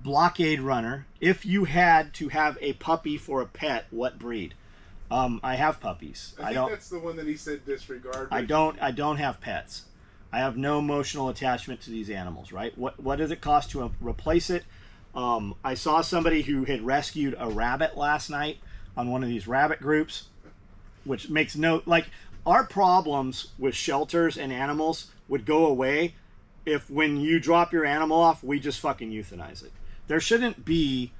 blockade runner. If you had to have a puppy for a pet, what breed? I have puppies. I think that's the one that he said disregard. I don't have pets. I have no emotional attachment to these animals, right? What does it cost to replace it? I saw somebody who had rescued a rabbit last night on one of these rabbit groups, which makes no, like, our problems with shelters and animals would go away if when you drop your animal off, we just fucking euthanize it. There shouldn't be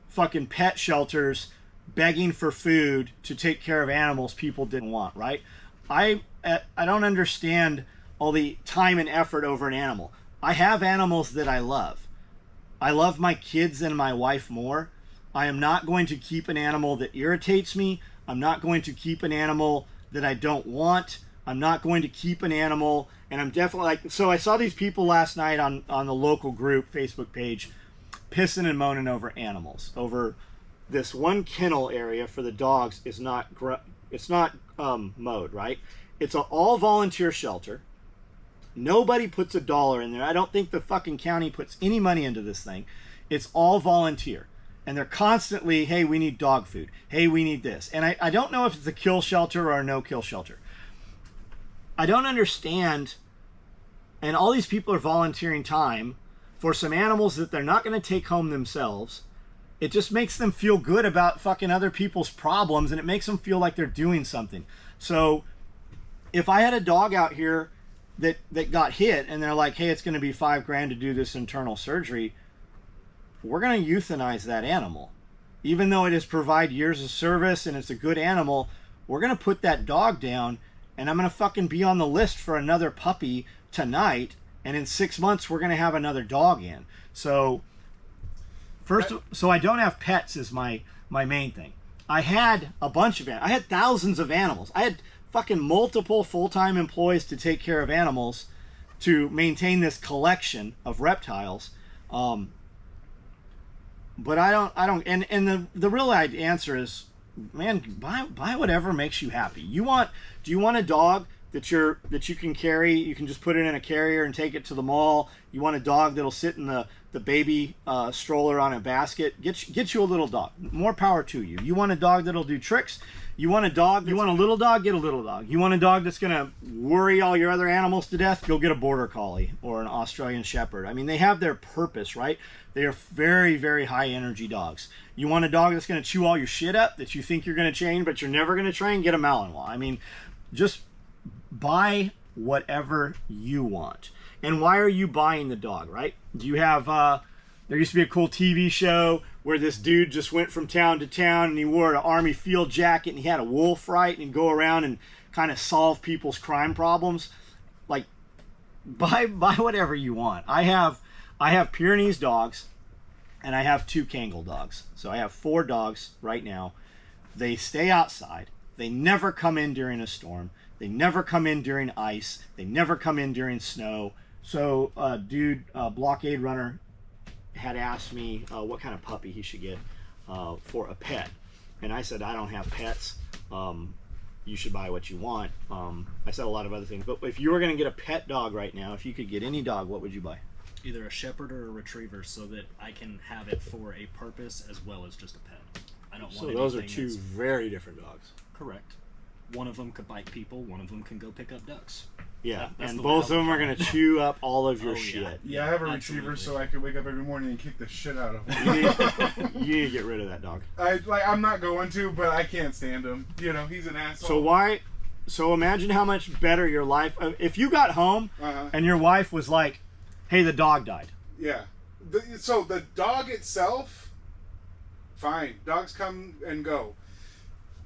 fucking pet shelters begging for food to take care of animals people didn't want, right? I don't understand all the time and effort over an animal. I have animals that I love. I love my kids and my wife more. I am not going to keep an animal that irritates me. I'm not going to keep an animal that I don't want. I'm not going to keep an animal, and I'm definitely like, so I saw these people last night on the local group Facebook page pissing and moaning over animals, over this one kennel area for the dogs is not mowed, right? It's an all volunteer shelter. Nobody puts a dollar in there. I don't think the fucking county puts any money into this thing. It's all volunteer. And they're constantly, hey, we need dog food. Hey, we need this. And I don't know if it's a kill shelter or a no-kill shelter. I don't understand. And all these people are volunteering time for some animals that they're not going to take home themselves. It just makes them feel good about fucking other people's problems, and it makes them feel like they're doing something. So if I had a dog out here that got hit and they're like, hey, it's going to be $5,000 to do this internal surgery, we're going to euthanize that animal. Even though it has provided years of service and it's a good animal, we're going to put that dog down, and I'm going to fucking be on the list for another puppy tonight, and in 6 months we're going to have another dog in. So so I don't have pets is my main thing. I had a bunch of animals. I had thousands of animals. I had fucking multiple full-time employees to take care of animals to maintain this collection of reptiles. But I don't, and the real answer is, man, buy whatever makes you happy. Do you want a dog that you can carry? You can just put it in a carrier and take it to the mall. You want a dog that'll sit in the baby stroller on a basket? Get you a little dog. More power to you. You want a dog that'll do tricks? You want a dog? You want a little dog? Get a little dog. You want a dog that's gonna worry all your other animals to death? Go get a border collie or an Australian shepherd. I mean, they have their purpose, right? They are very, very high energy dogs. You want a dog that's gonna chew all your shit up that you think you're gonna train, but you're never gonna train? Get a Malinois. I mean, just buy whatever you want. And why are you buying the dog, right? Do you have there used to be a cool TV show where this dude just went from town to town and he wore an army field jacket and he had a wolf, right? And he'd go around and kind of solve people's crime problems. Like, buy whatever you want. I have Pyrenees dogs and I have 2 Kangal dogs. So I have 4 dogs right now. They stay outside. They never come in during a storm. They never come in during ice. They never come in during snow. So, blockade runner had asked me what kind of puppy he should get for a pet. And I said, I don't have pets. You should buy what you want. I said a lot of other things. But if you were going to get a pet dog right now, if you could get any dog, what would you buy? Either a shepherd or a retriever, so that I can have it for a purpose as well as just a pet. I don't want. So those are 2 very different dogs. Correct. One of them could bite people. One of them can go pick up ducks. Yeah, and both of them are going to chew up all of your shit. Yeah, I have a retriever, so I can wake up every morning and kick the shit out of him. You need to get rid of that dog. I'm not going to, but I can't stand him. You know, he's an asshole. So imagine how much better your life, if you got home and your wife was like, hey, the dog died. Yeah. So the dog itself, fine. Dogs come and go.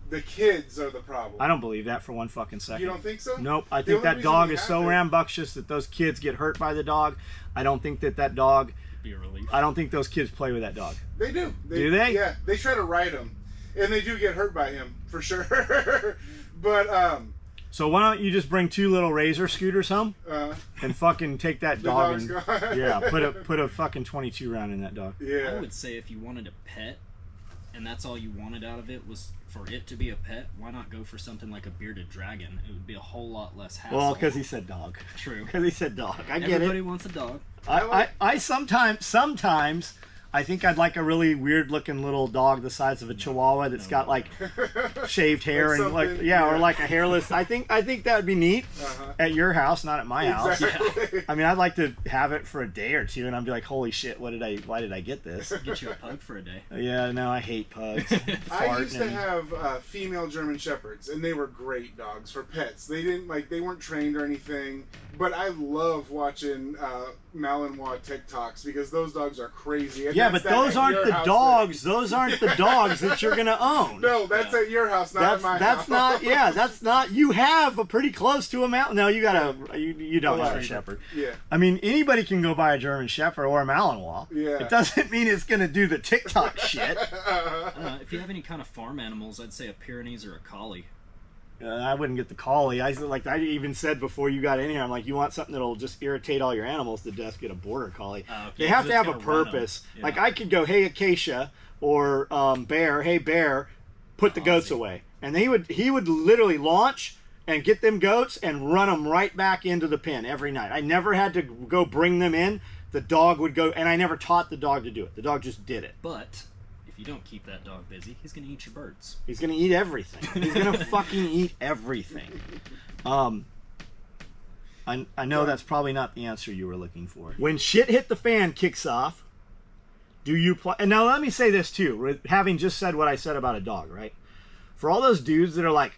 The kids are the problem. I don't believe that for one fucking second. You don't think so? Nope. I think that dog is so rambunctious that those kids get hurt by the dog. I don't think that dog... Be a relief. I don't think those kids play with that dog. They do. Do they? Yeah. They try to ride him. And they do get hurt by him, for sure. But, So why don't you just bring 2 little razor scooters home and fucking take that dog and... Yeah, put a fucking 22 round in that dog. Yeah. I would say if you wanted a pet, and that's all you wanted out of it was for it to be a pet, why not go for something like a bearded dragon? It would be a whole lot less hassle. Well, because he said dog. True. Because he said dog. I get Everybody it. wants a dog. I sometimes I think I'd like a really weird looking little dog the size of a Chihuahua that's got like shaved hair and like or like a hairless. I think that would be neat at your house, not at my house. Exactly. I mean, I'd like to have it for a day or two, and I'd be like, holy shit, why did I get this? Get you a pug for a day. Yeah, no, I hate pugs. I used to have female German Shepherds, and they were great dogs for pets. They weren't trained or anything, but I love watching Malinois TikToks because those dogs are crazy. And yeah, but those aren't the dogs. Those aren't the dogs that you're gonna own. No, that's at your house, not at my house. That's not. Yeah, that's not. You have a pretty close to a mountain. No, you don't have a Shepherd. Yeah. I mean, anybody can go buy a German Shepherd or a Malinois. Yeah. It doesn't mean it's gonna do the TikTok shit. If you have any kind of farm animals, I'd say a Pyrenees or a Collie. I wouldn't get the collie. I even said before you got in here, I'm like, you want something that'll just irritate all your animals to death, get a border collie. Okay, they have to have a purpose. Yeah. Like I could go, hey Acacia, or Bear, hey Bear, put the goats away, and he would literally launch and get them goats and run them right back into the pen every night. I never had to go bring them in. The dog would go, and I never taught the dog to do it. The dog just did it. But if you don't keep that dog busy, he's going to eat your birds. He's going to eat everything. He's going to fucking eat everything. I know that's probably not the answer you were looking for. When shit hit the fan kicks off, do you play? And now let me say this too, having just said what I said about a dog, right? For all those dudes that are like,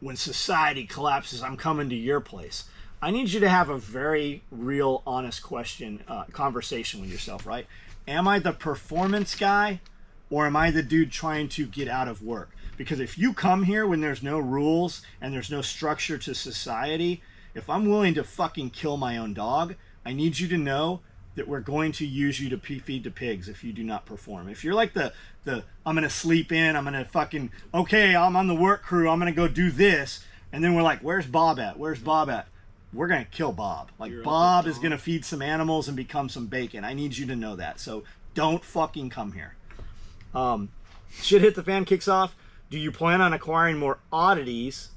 when society collapses, I'm coming to your place. I need you to have a very real, honest conversation with yourself, right? Am I the performance guy? Or am I the dude trying to get out of work? Because if you come here when there's no rules and there's no structure to society, if I'm willing to fucking kill my own dog, I need you to know that we're going to use you to feed the pigs if you do not perform. If you're like the I'm going to sleep in, I'm going to fucking, okay, I'm on the work crew, I'm going to go do this. And then we're like, where's Bob at? Where's Bob at? We're going to kill Bob. Like, Bob is going to feed some animals and become some bacon. I need you to know that. So don't fucking come here. Shit hit the fan kicks off. Do you plan on acquiring more oddities?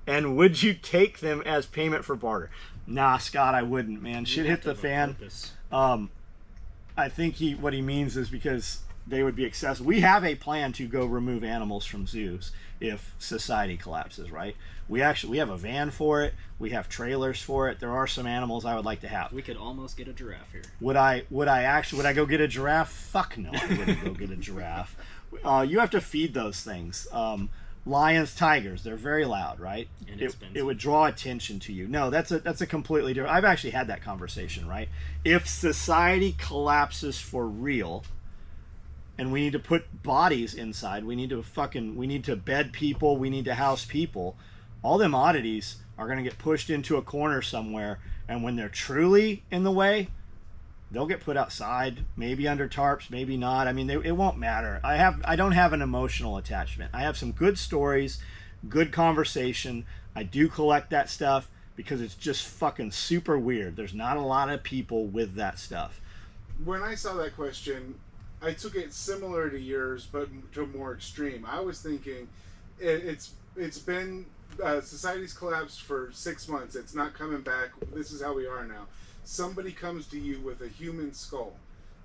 And would you take them as payment for barter? Nah, Scott, I wouldn't, man. Shit hit the fan. I think what he means is because they would be excessive. We have a plan to go remove animals from zoos if society collapses, right? We have a van for it. We have trailers for it. There are some animals I would like to have. We could almost get a giraffe here. Would I go get a giraffe? Fuck no, I wouldn't go get a giraffe. You have to feed those things. Lions, tigers, they're very loud, right? And it would draw attention to you. No, that's a completely different. I've actually had that conversation, right? If society collapses for real, and we need to put bodies inside, we need to bed people, we need to house people, all them oddities are going to get pushed into a corner somewhere, and when they're truly in the way, they'll get put outside, maybe under tarps, maybe not. I mean, it won't matter. I don't have an emotional attachment. I have some good stories, good conversation. I do collect that stuff because it's just fucking super weird. There's not a lot of people with that stuff. When I saw that question, I took it similar to yours, but to more extreme. I was thinking, it's been society's collapsed for 6 months. It's not coming back. This is how we are now. Somebody comes to you with a human skull.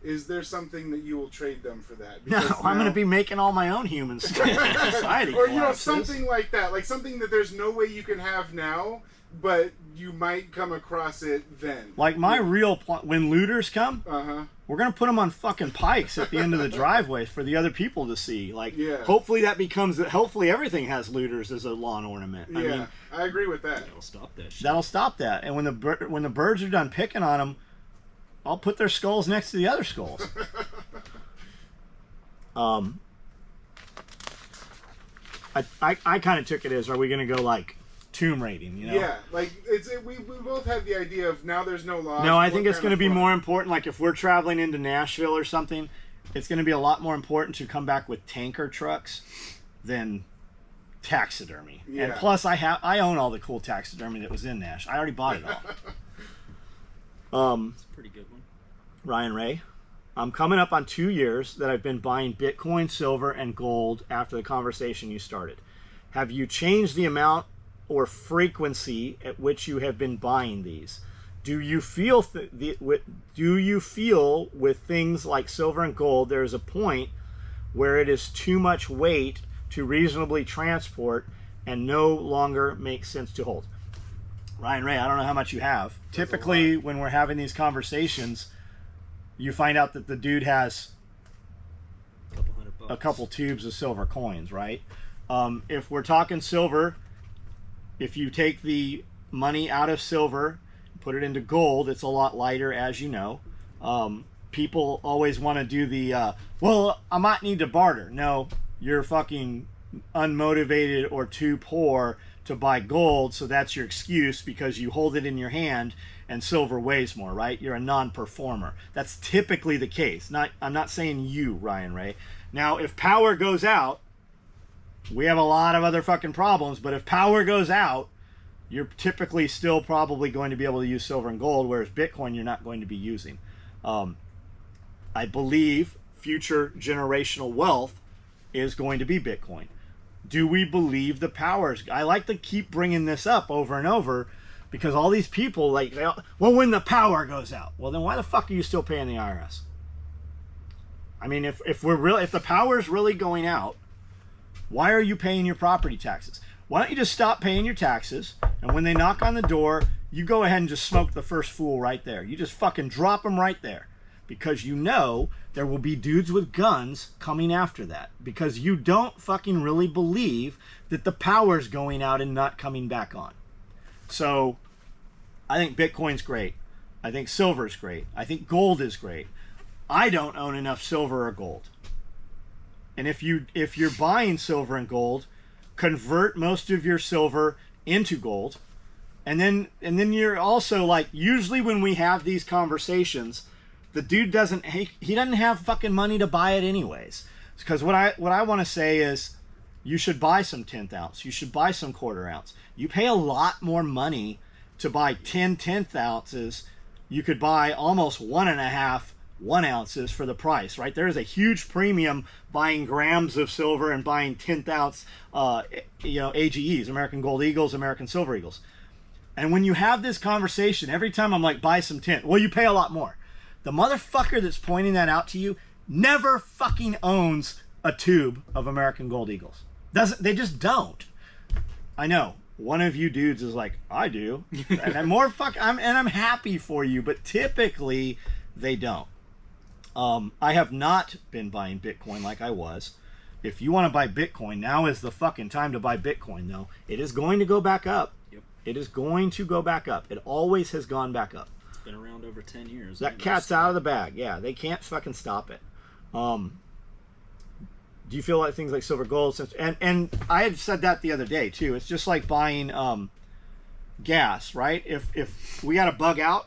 Is there something that you will trade them for that? Because I'm going to be making all my own human skulls. Society or collapses. Something like that, like something that there's no way you can have now, but you might come across it then. Like my real when looters come, we're going to put them on fucking pikes at the end of the driveway for the other people to see. Like, hopefully hopefully everything has looters as a lawn ornament. Yeah, I mean, I agree with that. That'll stop that shit. That'll stop that. And when the birds are done picking on them, I'll put their skulls next to the other skulls. I kind of took it as, are we going to go like tomb raiding, you know? Yeah, like we both have the idea of now there's no law. No, I think it's going to be more important. Like if we're traveling into Nashville or something, it's going to be a lot more important to come back with tanker trucks than taxidermy. Yeah. And plus, I own all the cool taxidermy that was in Nash. I already bought it all. It's a pretty good one. Ryan Ray. I'm coming up on 2 years that I've been buying Bitcoin, silver, and gold after the conversation you started. Have you changed the amount or frequency at which you have been buying these? Do you feel with things like silver and gold there is a point where it is too much weight to reasonably transport and no longer makes sense to hold? Ryan Ray, I don't know how much you have. Typically, when we're having these conversations, you find out that the dude has a couple tubes of silver coins, right? If we're talking silver, if you take the money out of silver, put it into gold, it's a lot lighter, as you know. People always want to do the, well, I might need to barter. No, you're fucking unmotivated or too poor to buy gold, so that's your excuse because you hold it in your hand and silver weighs more, right? You're a non-performer. That's typically the case. I'm not saying you, Ryan Ray. Now, if power goes out, we have a lot of other fucking problems, but if power goes out, you're typically still probably going to be able to use silver and gold, whereas Bitcoin you're not going to be using. I believe future generational wealth is going to be Bitcoin. Do we believe the powers? I like to keep bringing this up over and over because all these people well, when the power goes out, well, then why the fuck are you still paying the IRS? I mean, if the power is really going out, why are you paying your property taxes? Why don't you just stop paying your taxes, and when they knock on the door, you go ahead and just smoke the first fool right there. You just fucking drop them right there. Because you know there will be dudes with guns coming after that. Because you don't fucking really believe that the power's going out and not coming back on. So, I think Bitcoin's great. I think silver's great. I think gold is great. I don't own enough silver or gold. And if you're buying silver and gold, convert most of your silver into gold. And then you're also like, usually when we have these conversations, the dude doesn't have fucking money to buy it anyways. Because what I want to say is, you should buy some 10th ounce. You should buy some quarter ounce. You pay a lot more money to buy 10 10th ounces. You could buy almost 1.5 1 ounces for the price, right? There is a huge premium buying grams of silver and buying 10th ounce, AGEs, American Gold Eagles, American Silver Eagles. And when you have this conversation, every time I'm like, buy some 10th, well, you pay a lot more. The motherfucker that's pointing that out to you never fucking owns a tube of American Gold Eagles. They just don't. I know. One of you dudes is like, I do. And I'm happy for you, but typically they don't. I have not been buying Bitcoin like I was. If you want to buy Bitcoin, now is the fucking time to buy Bitcoin, though. It is going to go back up. Yep. It is going to go back up. It always has gone back up. It's been around over 10 years. That cat's out of the bag. Yeah, they can't fucking stop it. Do you feel like things like silver, gold, and I had said that the other day too. It's just like buying gas, right? If we got a bug out,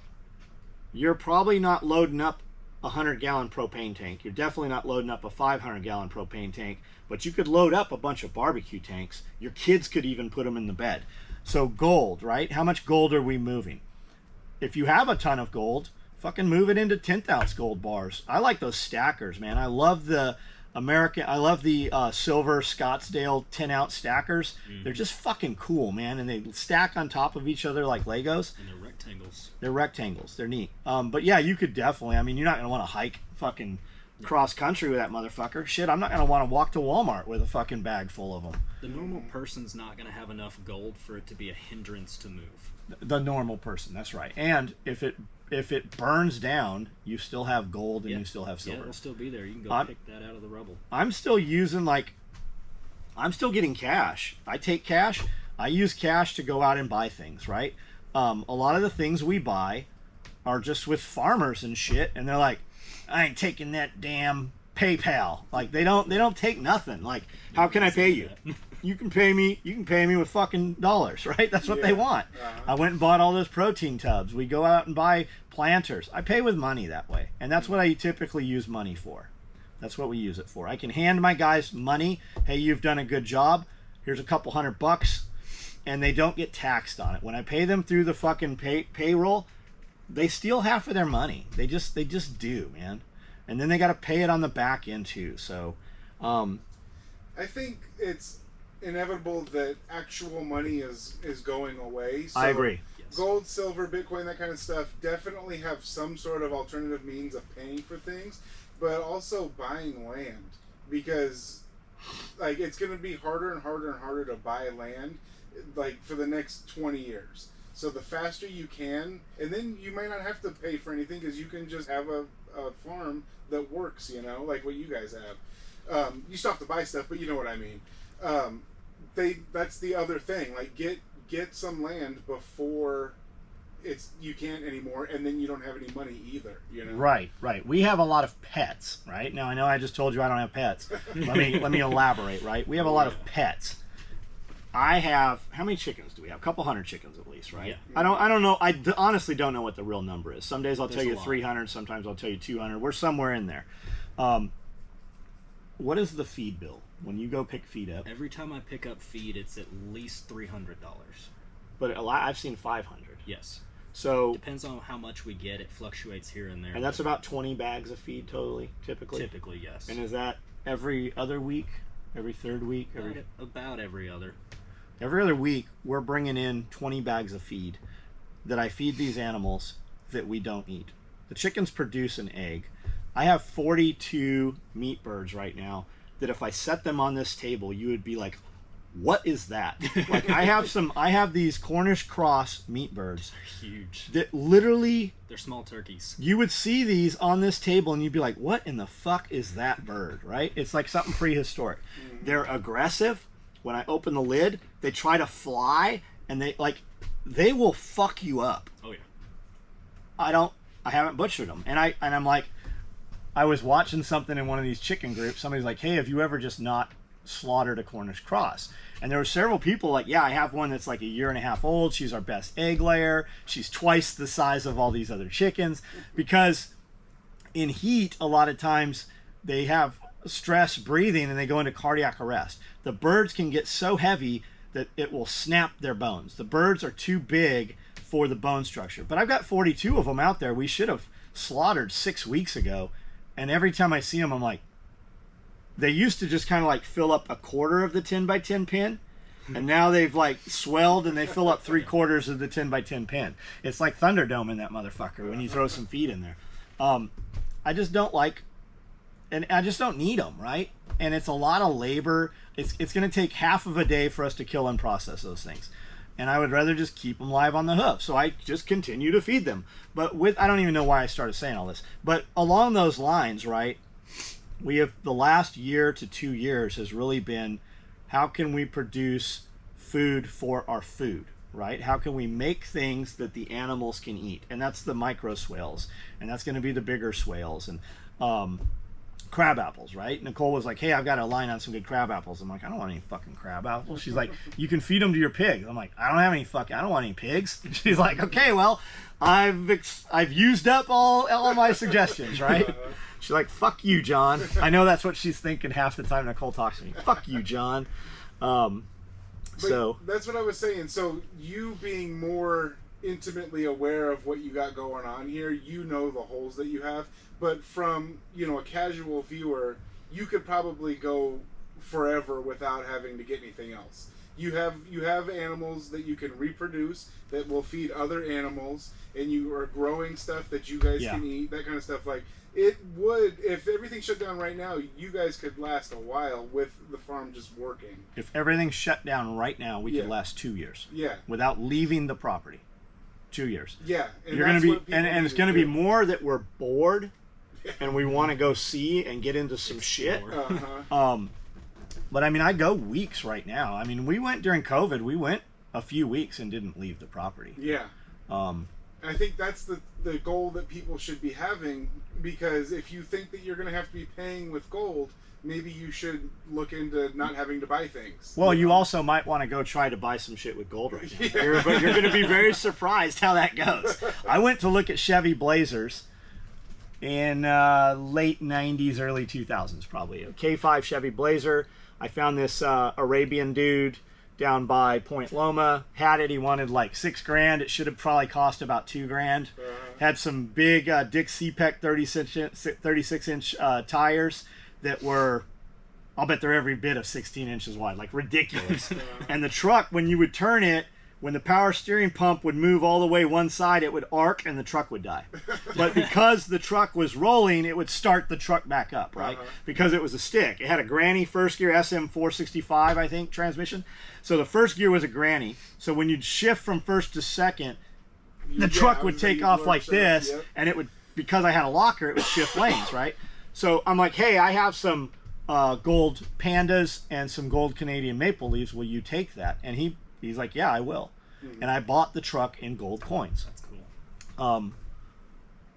you're probably not loading up a 100-gallon propane tank. You're definitely not loading up a 500-gallon propane tank, but you could load up a bunch of barbecue tanks. Your kids could even put them in the bed. So gold, right? How much gold are we moving? If you have a ton of gold, fucking move it into 10th ounce gold bars. I like those stackers, man. I love the silver Scottsdale 10-ounce stackers. They're just fucking cool, man, and they stack on top of each other like Legos. And they're rectangles. They're rectangles. They're neat. But yeah, you could definitely. I mean, you're not gonna want to hike fucking cross country with that motherfucker. Shit, I'm not gonna want to walk to Walmart with a fucking bag full of them. The normal person's not gonna have enough gold for it to be a hindrance to move. The normal person, that's right. And if it burns down, you still have gold and you still have silver. Yeah, it'll still be there. You can go pick that out of the rubble. I'm still getting cash. I take cash. I use cash to go out and buy things, right? A lot of the things we buy are just with farmers and shit, and they're like, I ain't taking that damn PayPal. Like they don't take nothing. Like, how can I pay you? You can pay me with fucking dollars, right? That's what they want. I went and bought all those protein tubs. We go out and buy planters. I pay with money that way. And that's what I typically use money for. That's what we use it for. I can hand my guys money. Hey, you've done a good job. Here's a couple $100. And they don't get taxed on it. When I pay them through the fucking payroll, they steal half of their money. They just do, man. and then they got to pay it on the back end too. So, I think it's inevitable that actual money is going away. So I agree. Yes. Gold, silver, Bitcoin, that kind of stuff definitely have some sort of alternative means of paying for things, but also buying land, because like it's going to be harder and harder and harder to buy land like for the next 20 years. So the faster you can, and then you might not have to pay for anything because you can just have a farm that works, you know, like what you guys have. You still have to buy stuff, but you know what I mean. That's the other thing. Like get some land before you can't anymore, and then you don't have any money either. You know. Right. We have a lot of pets. Right now, I know I just told you I don't have pets. let me elaborate. Right. We have a lot of pets. I have, how many chickens do we have? A couple hundred chickens at least, right? Yeah. I don't know. Honestly don't know what the real number is. Some days I'll tell There's you a lot. 300. Sometimes I'll tell you 200. We're somewhere in there. What is the feed bill when you go pick feed up? Every time I pick up feed, it's at least $300. But I've seen 500. Yes. So, Depends on how much we get. It fluctuates here and there. and that's about 20 bags of feed totally, typically. typically, yes. And is that every other week? Every third week? About every other. Every other week, we're bringing in 20 bags of feed that I feed these animals that we don't eat. The chickens produce an egg. I have 42 meat birds right now that if I set them on this table, you would be like, what is that? Like I have these Cornish cross meat birds They're huge. that literally, They're small turkeys. you would see these on this table and you'd be like, what in the fuck is that bird, right? It's like something prehistoric. They're aggressive. When I open the lid, they try to fly, and they will fuck you up. Oh yeah. I haven't butchered them, and I'm like, I was watching something in one of these chicken groups. Somebody's like, hey, have you ever just not slaughtered a Cornish cross? And there were several people like, yeah, I have one that's like a year and a half old. She's our best egg layer. She's twice the size of all these other chickens, because in heat, a lot of times they have stress breathing and they go into cardiac arrest. The birds can get so heavy that it will snap their bones. The birds are too big for the bone structure. But I've got 42 of them out there. We should have slaughtered 6 weeks ago. And every time I see them, I'm like, they used to just kind of like fill up a quarter of the 10 by 10 pin. And now they've like swelled and they fill up 3/4 of the 10 by 10 pin. It's like Thunderdome in that motherfucker when you throw some feed in there. I just don't like, and I just don't need them, right? And it's a lot of labor. It's going to take half of a day for us to kill and process those things. And I would rather just keep them live on the hoof. So I just continue to feed them. But I don't even know why I started saying all this. But along those lines, right, we have the last year to 2 years has really been, how can we produce food for our food, right? How can we make things that the animals can eat? And that's the micro swales. And that's going to be the bigger swales. And crab apples, right? Nicole was like, hey, I've got a line on some good crab apples. I'm like, I don't want any fucking crab apples. She's like, you can feed them to your pigs. I'm like, I don't want any pigs. She's like, okay, well, I've used up all my suggestions, right? She's like, fuck you, John. I know that's what she's thinking half the time Nicole talks to me. Fuck you, John. So that's what I was saying. So you being more intimately aware of what you got going on here, you know the holes that you have. But from, a casual viewer, you could probably go forever without having to get anything else. You have animals that you can reproduce that will feed other animals, and you are growing stuff that you guys can eat, that kind of stuff. Like, it would, if everything shut down right now, you guys could last a while with the farm just working. If everything shut down right now, we could last 2 years. Yeah. Without leaving the property. 2 years. Yeah. And you're going to be, and it's going to be more that we're bored and we want to go see and get into some shit. But I mean, I go weeks right now. I mean, we went during COVID, we went a few weeks and didn't leave the property. Yeah. I think that's the goal that people should be having, because if you think that you're going to have to be paying with gold, maybe you should look into not having to buy things. Well, you also might want to go try to buy some shit with gold right now. But you're going to be very surprised how that goes. I went to look at Chevy Blazers in late 90s, early 2000s probably. A K5 Chevy Blazer. I found this Arabian dude down by Point Loma. Had it. He wanted like $6,000. It should have probably cost about $2,000. Had some big Dick CPEC 36-inch tires that were, I'll bet they're every bit of 16 inches wide, like ridiculous. And the truck, when you would turn it, when the power steering pump would move all the way one side, it would arc and the truck would die. But because the truck was rolling, it would start the truck back up, right? Because it was a stick. It had a granny first gear SM465, I think, transmission. So the first gear was a granny. So when you'd shift from first to second, the truck would take off like this, and it would, because I had a locker, it would shift lanes, right? So I'm like, hey, I have some gold pandas and some gold Canadian maple leaves. Will you take that? And he's like, yeah, I will. And I bought the truck in gold coins. That's cool.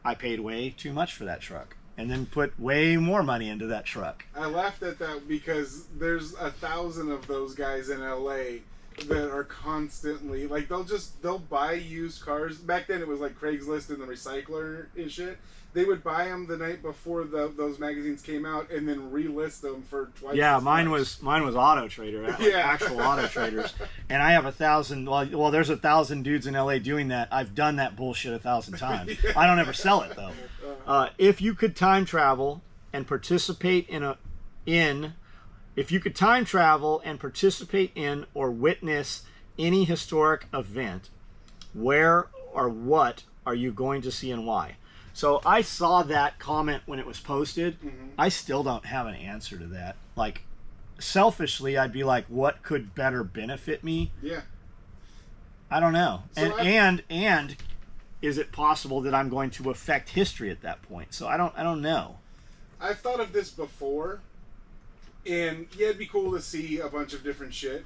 I paid way too much for that truck, and then put way more money into that truck. I laughed at that because there's 1,000 of those guys in LA that are constantly like they'll buy used cars. Back then it was like Craigslist and the recycler and shit. They would buy them the night before those magazines came out and then relist them for twice. Yeah, as mine much. was Auto Trader, like actual Auto Traders, and I have 1,000. Well, there's 1,000 dudes in LA doing that. I've done that bullshit 1,000 times. I don't ever sell it though. If you could time travel and participate if you could time travel and participate in or witness any historic event, where or what are you going to see and why? So I saw that comment when it was posted. I still don't have an answer to that. Like, selfishly, I'd be like, what could better benefit me? Yeah. I don't know. So and is it possible that I'm going to affect history at that point? So I don't know. I've thought of this before, and yeah, it'd be cool to see a bunch of different shit.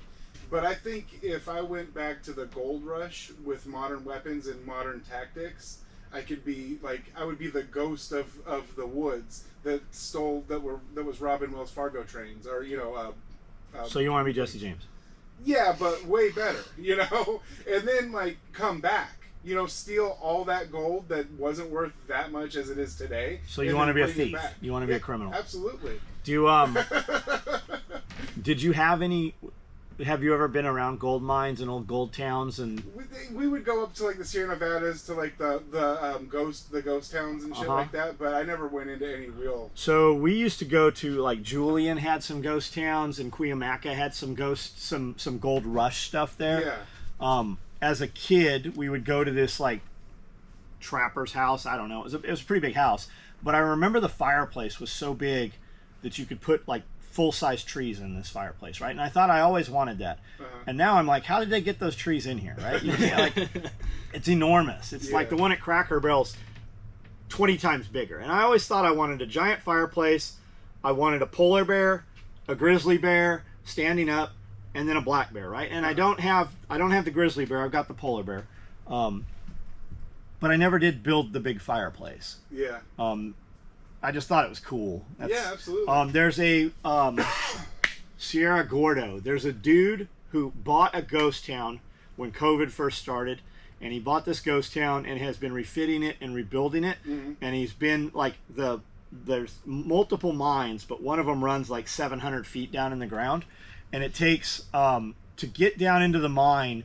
But I think if I went back to the gold rush with modern weapons and modern tactics, I would be the ghost of the woods that was robbing Wells Fargo trains, or So you want to be Jesse James? Yeah, but way better, and then like come back, steal all that gold that wasn't worth that much as it is today. So you want to be a thief? You want to be a criminal? Absolutely. Do you did you have any? Have you ever been around gold mines and old gold towns? And we would go up to like the Sierra Nevadas to like the ghost towns and shit like that, but I never went into any real. So we used to go to like Julian had some ghost towns, and Cuyamaca had some gold rush stuff there. Yeah. As a kid, we would go to this like trapper's house. I don't know. It was a pretty big house, but I remember the fireplace was so big that you could put like full-size trees in this fireplace, right? And I thought I always wanted that. And now I'm like, how did they get those trees in here, right? It's enormous. It's like the one at Cracker Barrel's 20 times bigger. And I always thought I wanted a giant fireplace. I wanted a polar bear, a grizzly bear standing up, and then a black bear, right? And I don't have the grizzly bear. I've got the polar bear. But I never did build the big fireplace. Yeah. I just thought it was cool. Yeah, absolutely. There's a Sierra Gordo. There's a dude who bought a ghost town when COVID first started, and he bought this ghost town and has been refitting it and rebuilding it. And he's been like there's multiple mines, but one of them runs like 700 feet down in the ground, and it takes to get down into the mine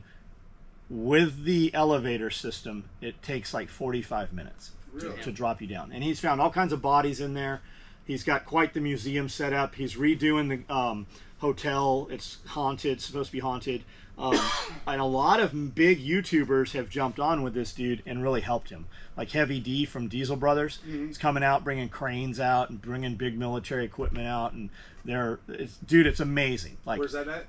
with the elevator system. It takes like 45 minutes. Really? To drop you down. And he's found all kinds of bodies in there. He's got quite the museum set up. He's redoing the hotel. It's haunted. It's supposed to be haunted. And a lot of big YouTubers have jumped on with this dude and really helped him. Like Heavy D from Diesel Brothers. He's coming out, bringing cranes out and bringing big military equipment out. And it's amazing. Like, where's that at?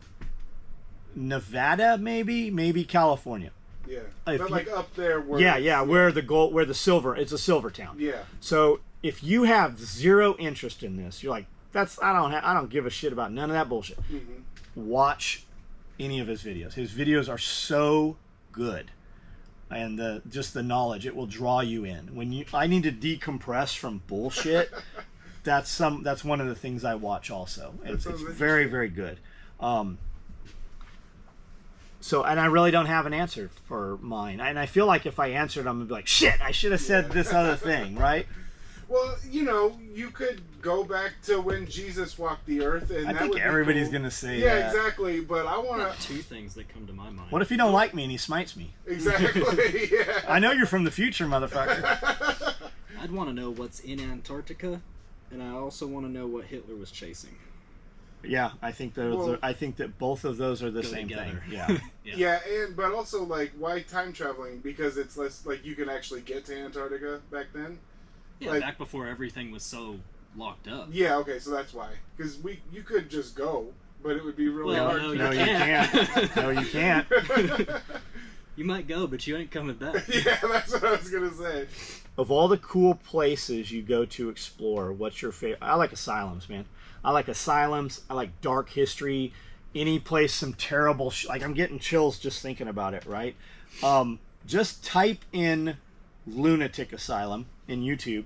Nevada, maybe California. Yeah, But like up there where where the silver, it's a silver town. Yeah. So if you have zero interest in this, you're like, I don't give a shit about none of that bullshit. Watch any of his videos. His videos are so good, and just the knowledge, it will draw you in. I need to decompress from bullshit. that's one of the things I watch also. It's very, very good. So, and I really don't have an answer for mine. And I feel like if I answered, I'm going to be like, shit, I should have said this other thing, right? Well, you could go back to when Jesus walked the earth, and I that think would be everybody's cool. gonna say Yeah, that. exactly. But I want to. Two things that come to my mind. What if he don't like me and he smites me? Exactly. Yeah. I know you're from the future, motherfucker. I'd want to know what's in Antarctica, and I also want to know what Hitler was chasing. Yeah, I think I think that both of those are the Go same together. thing. Yeah. Yeah, but also like why time traveling? Because it's less like you can actually get to Antarctica back then. Yeah, Like- back before everything was so locked up. Yeah, okay, so that's why. Because you could just go, but it would be really Well, hard. no, to No, you you can't. can't. No, you can't. You might go, but you ain't coming back. Yeah, that's what I was gonna say. Of all the cool places you go to explore, what's your favorite? I like asylums, man. I like asylums. I like dark history. Any place, some terrible like I'm getting chills just thinking about it. Right? Just type in lunatic asylum in YouTube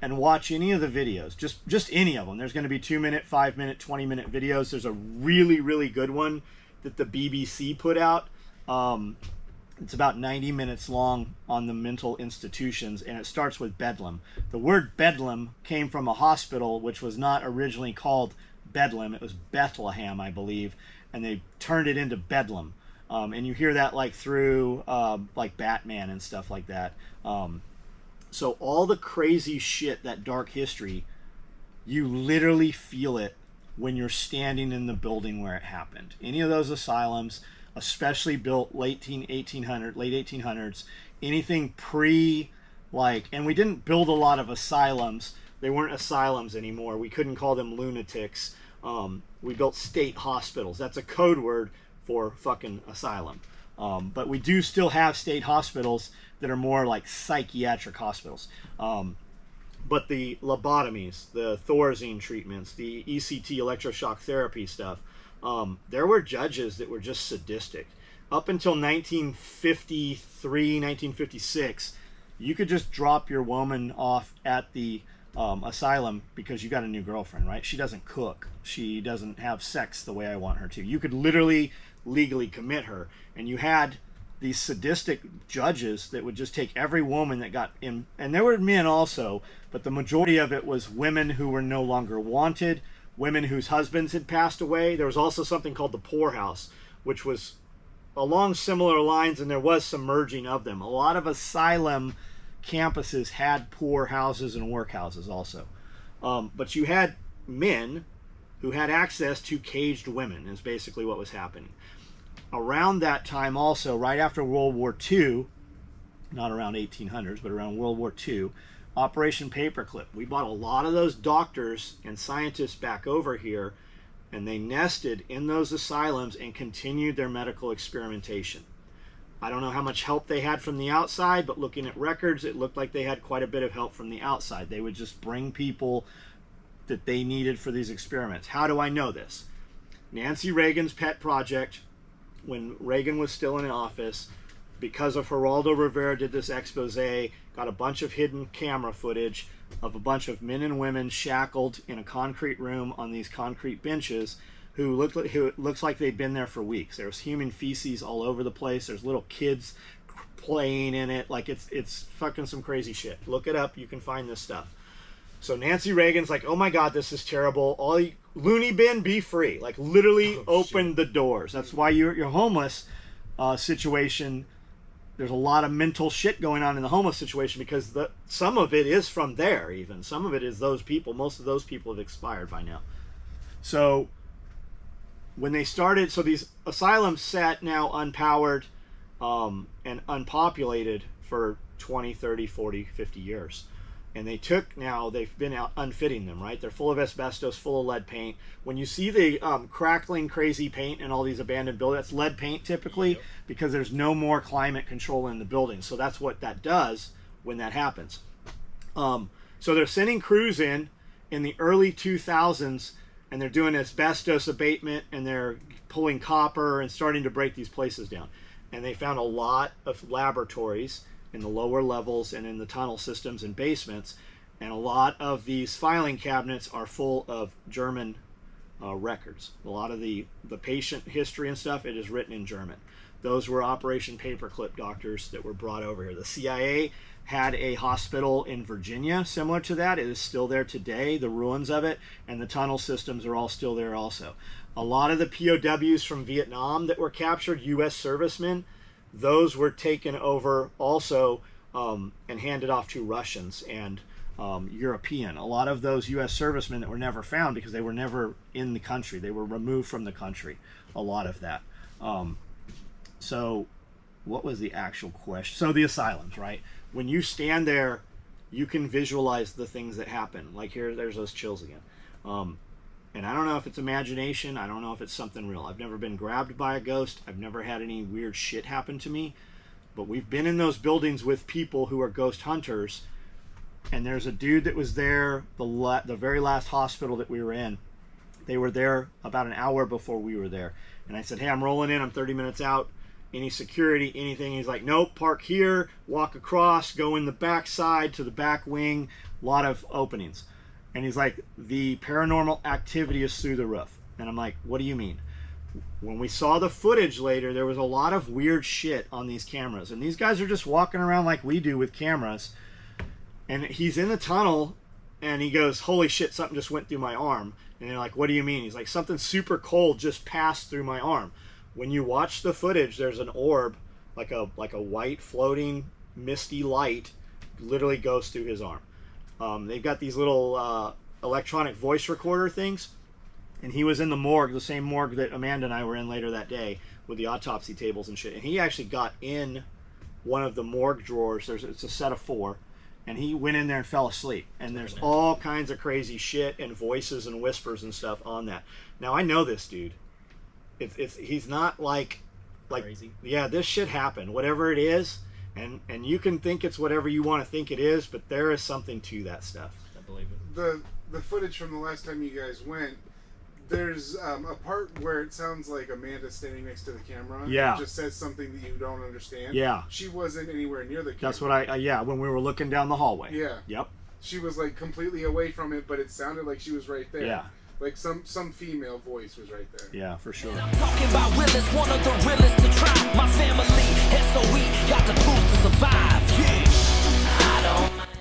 and watch any of the videos. Just any of them. There's going to be 2-minute, 5-minute, 20-minute videos. There's a really, really good one that the BBC put out. It's about 90 minutes long on the mental institutions, and it starts with Bedlam. The word Bedlam came from a hospital which was not originally called Bedlam. It was Bethlehem, I believe, and they turned it into Bedlam. And you hear that like through like Batman and stuff like that. So all the crazy shit, that dark history, you literally feel it when you're standing in the building where it happened. Any of those asylums, especially built late 1800s, anything and we didn't build a lot of asylums. They weren't asylums anymore. We couldn't call them lunatics. We built state hospitals. That's a code word for fucking asylum. But we do still have state hospitals that are more like psychiatric hospitals. But the lobotomies, the Thorazine treatments, the ECT electroshock therapy stuff, there were judges that were just sadistic. Up until 1953, 1956, you could just drop your woman off at the asylum because you got a new girlfriend, right? She doesn't cook. She doesn't have sex the way I want her to. You could literally legally commit her. And you had these sadistic judges that would just take every woman that got in, and there were men also, but the majority of it was women who were no longer wanted, women whose husbands had passed away. There was also something called the poorhouse, which was along similar lines, and there was some merging of them. A lot of asylum campuses had poor houses and workhouses also. But you had men who had access to caged women, is basically what was happening. Around that time also, right after World War II, not around 1800s, but around World War II, Operation Paperclip. We brought a lot of those doctors and scientists back over here, and they nested in those asylums and continued their medical experimentation. I don't know how much help they had from the outside, but looking at records, it looked like they had quite a bit of help from the outside. They would just bring people that they needed for these experiments. How do I know this? Nancy Reagan's pet project, when Reagan was still in office, because of Geraldo Rivera did this expose, got a bunch of hidden camera footage of a bunch of men and women shackled in a concrete room on these concrete benches who it looks like they'd been there for weeks. There's human feces all over the place. There's little kids playing in it. Like it's fucking some crazy shit. Look it up. You can find this stuff. So Nancy Reagan's like, oh my God, this is terrible. Loony bin, be free. Like literally open the doors. That's why your homeless situation, there's a lot of mental shit going on in the homeless situation because some of it is from there even. Some of it is those people. Most of those people have expired by now. So when they started, so these asylums sat now unpowered and unpopulated for 20, 30, 40, 50 years. And they've been out unfitting them, right? They're full of asbestos, full of lead paint. When you see the crackling, crazy paint in all these abandoned buildings, that's lead paint typically because there's no more climate control in the building. So that's what that does when that happens. So they're sending crews in the early 2000s, and they're doing asbestos abatement, and they're pulling copper and starting to break these places down. And they found a lot of laboratories in the lower levels and in the tunnel systems and basements, and a lot of these filing cabinets are full of German records. A lot of the patient history and stuff, it is written in German. Those were Operation Paperclip doctors that were brought over here. The CIA had a hospital in Virginia similar to that. It is still there today, the ruins of it, and the tunnel systems are all still there also. A lot of the POWs from Vietnam that were captured, U.S. servicemen, those were taken over also and handed off to Russians and European. A lot of those U.S. servicemen that were never found because they were never in the country. They were removed from the country, a lot of that. So what was the actual question? So the asylums, right? When you stand there, you can visualize the things that happen. Like there's those chills again. And I don't know if it's imagination. I don't know if it's something real. I've never been grabbed by a ghost. I've never had any weird shit happen to me. But we've been in those buildings with people who are ghost hunters. And there's a dude that was there the very last hospital that we were in. They were there about an hour before we were there. And I said, hey, I'm rolling in. I'm 30 minutes out. Any security, anything? He's like, nope, park here, walk across, go in the back side to the back wing. A lot of openings. And he's like, the paranormal activity is through the roof. And I'm like, what do you mean? When we saw the footage later, there was a lot of weird shit on these cameras. And these guys are just walking around like we do with cameras. And he's in the tunnel, and he goes, holy shit, something just went through my arm. And they're like, what do you mean? He's like, something super cold just passed through my arm. When you watch the footage, there's an orb, like a white floating misty light, literally goes through his arm. They've got these little electronic voice recorder things, and he was in the morgue, the same morgue that Amanda and I were in later that day with the autopsy tables and shit. And he actually got in one of the morgue drawers. It's a set of 4, and he went in there and fell asleep. And there's all kinds of crazy shit and voices and whispers and stuff on that. Now I know this dude. He's not like crazy. Yeah, this shit happened. Whatever it is. And you can think it's whatever you want to think it is, but there is something to that stuff. I believe it. The footage from the last time you guys went, there's a part where it sounds like Amanda standing next to the camera. Yeah. And just says something that you don't understand. Yeah. She wasn't anywhere near the camera. That's what when we were looking down the hallway. Yeah. Yep. She was like completely away from it, but it sounded like she was right there. Yeah. Like some female voice was right there. Yeah, for sure. I'm talking about realest, one of the realest, the